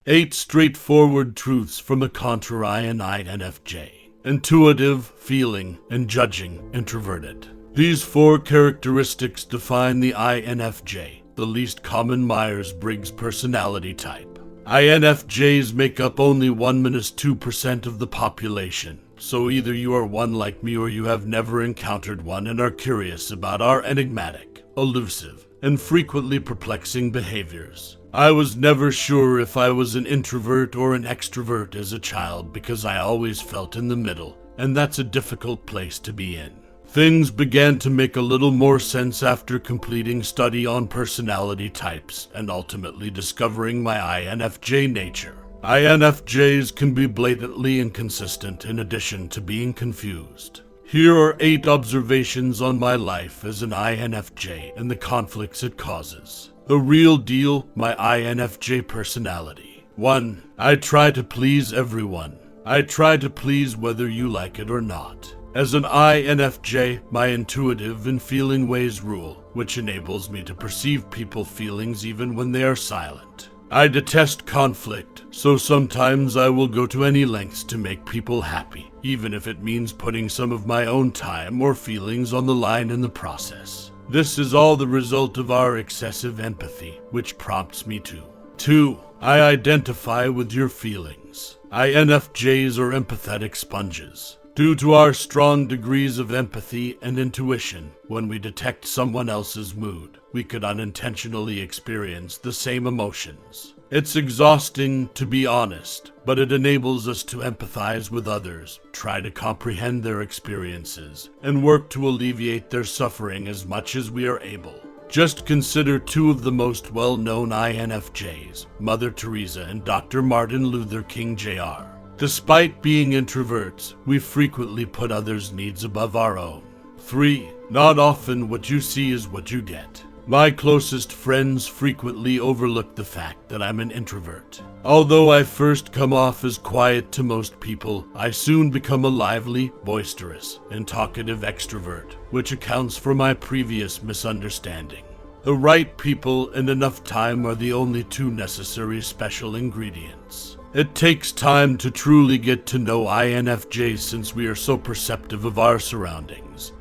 8 straightforward truths from a contrarian INFJ. Intuitive, feeling, and judging, introverted. These 4 characteristics define the INFJ, the least common Myers-Briggs personality type. INFJs make up only 1–2% of the population, so either you are one like me or you have never encountered one and are curious about our enigmatic, elusive, and frequently perplexing behaviors. I was never sure if I was an introvert or an extrovert as a child because I always felt in the middle, and that's a difficult place to be in. Things began to make a little more sense after completing study on personality types and ultimately discovering my INFJ nature. INFJs can be blatantly inconsistent in addition to being confused. Here are 8 observations on my life as an INFJ and the conflicts it causes. The real deal, my INFJ personality. 1. I try to please everyone. I try to please whether you like it or not. As an INFJ, my intuitive and feeling ways rule, which enables me to perceive people's feelings even when they are silent. I detest conflict, so sometimes I will go to any lengths to make people happy, even if it means putting some of my own time or feelings on the line in the process. This is all the result of our excessive empathy, which prompts me to. 2. I identify with your feelings. INFJs are empathetic sponges. Due to our strong degrees of empathy and intuition, when we detect someone else's mood, we could unintentionally experience the same emotions. It's exhausting, to be honest, but it enables us to empathize with others, try to comprehend their experiences, and work to alleviate their suffering as much as we are able. Just consider 2 of the most well-known INFJs, Mother Teresa and Dr. Martin Luther King Jr. Despite being introverts, we frequently put others' needs above our own. 3. Not often what you see is what you get. My closest friends frequently overlook the fact that I'm an introvert. Although I first come off as quiet to most people, I soon become a lively, boisterous, and talkative extrovert, which accounts for my previous misunderstanding. The right people and enough time are the only 2 necessary special ingredients. It takes time to truly get to know INFJs since we are so perceptive of our surroundings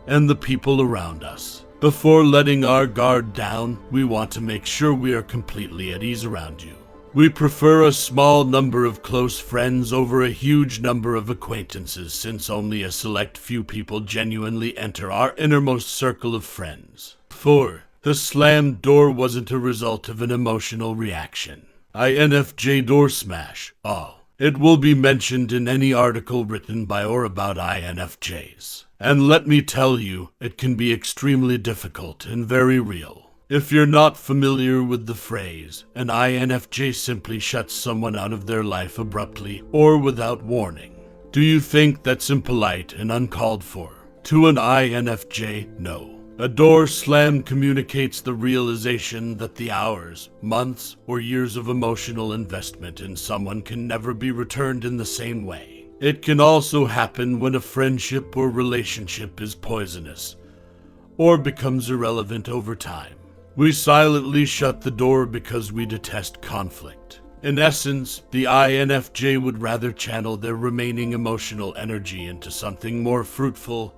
and the people around us. Before letting our guard down, we want to make sure we are completely at ease around you. We prefer a small number of close friends over a huge number of acquaintances since only a select few people genuinely enter our innermost circle of friends. 4. The slammed door wasn't a result of an emotional reaction. INFJ door smash. Oh, it will be mentioned in any article written by or about INFJs. And let me tell you, it can be extremely difficult and very real. If you're not familiar with the phrase, an INFJ simply shuts someone out of their life abruptly or without warning. Do you think that's impolite and uncalled for? To an INFJ, no. A door slam communicates the realization that the hours, months, or years of emotional investment in someone can never be returned in the same way. It can also happen when a friendship or relationship is poisonous, or becomes irrelevant over time. We silently shut the door because we detest conflict. In essence, the INFJ would rather channel their remaining emotional energy into something more fruitful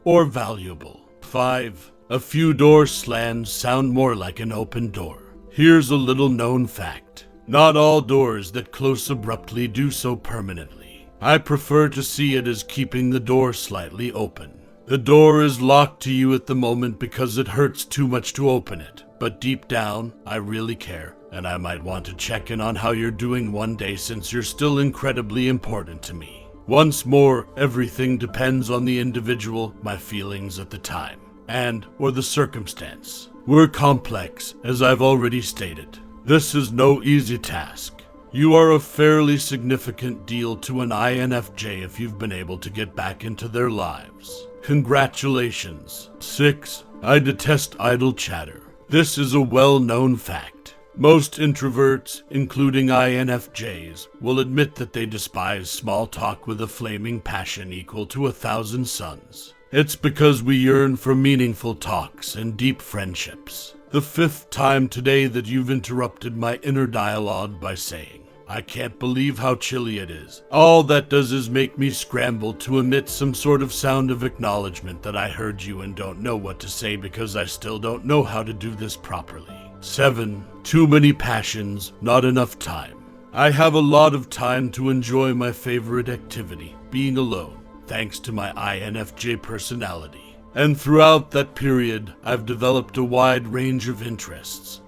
or valuable. 5. A few door slams sound more like an open door. Here's a little known fact. Not all doors that close abruptly do so permanently. I prefer to see it as keeping the door slightly open. The door is locked to you at the moment because it hurts too much to open it. But deep down, I really care, and I might want to check in on how you're doing one day since you're still incredibly important to me. Once more, everything depends on the individual, my feelings at the time, or the circumstance. We're complex, as I've already stated. This is no easy task. You are a fairly significant deal to an INFJ if you've been able to get back into their lives. Congratulations. 6. I detest idle chatter. This is a well-known fact. Most introverts, including INFJs, will admit that they despise small talk with a flaming passion equal to 1,000 suns. It's because we yearn for meaningful talks and deep friendships. The 5th time today that you've interrupted my inner dialogue by saying, "I can't believe how chilly it is." All that does is make me scramble to emit some sort of sound of acknowledgement that I heard you and don't know what to say because I still don't know how to do this properly. 7. Too many passions, not enough time. I have a lot of time to enjoy my favorite activity, being alone, thanks to my INFJ personality. And throughout that period, I've developed a wide range of interests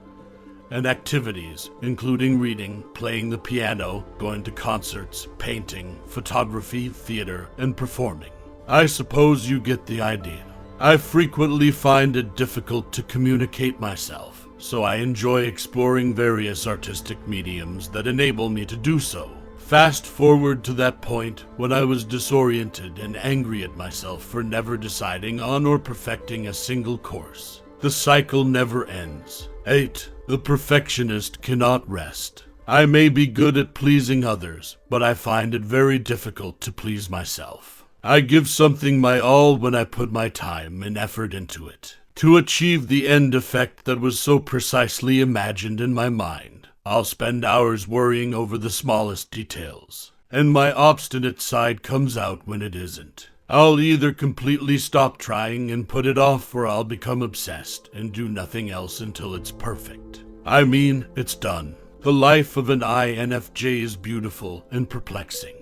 and activities, including reading, playing the piano, going to concerts, painting, photography, theater, and performing. I suppose you get the idea. I frequently find it difficult to communicate myself, so I enjoy exploring various artistic mediums that enable me to do so. Fast forward to that point when I was disoriented and angry at myself for never deciding on or perfecting a single course. The cycle never ends. 8. The perfectionist cannot rest. I may be good at pleasing others, but I find it very difficult to please myself. I give something my all when I put my time and effort into it, to achieve the end effect that was so precisely imagined in my mind. I'll spend hours worrying over the smallest details, and my obstinate side comes out when it isn't. I'll either completely stop trying and put it off, or I'll become obsessed and do nothing else until it's perfect. I mean, it's done. The life of an INFJ is beautiful and perplexing.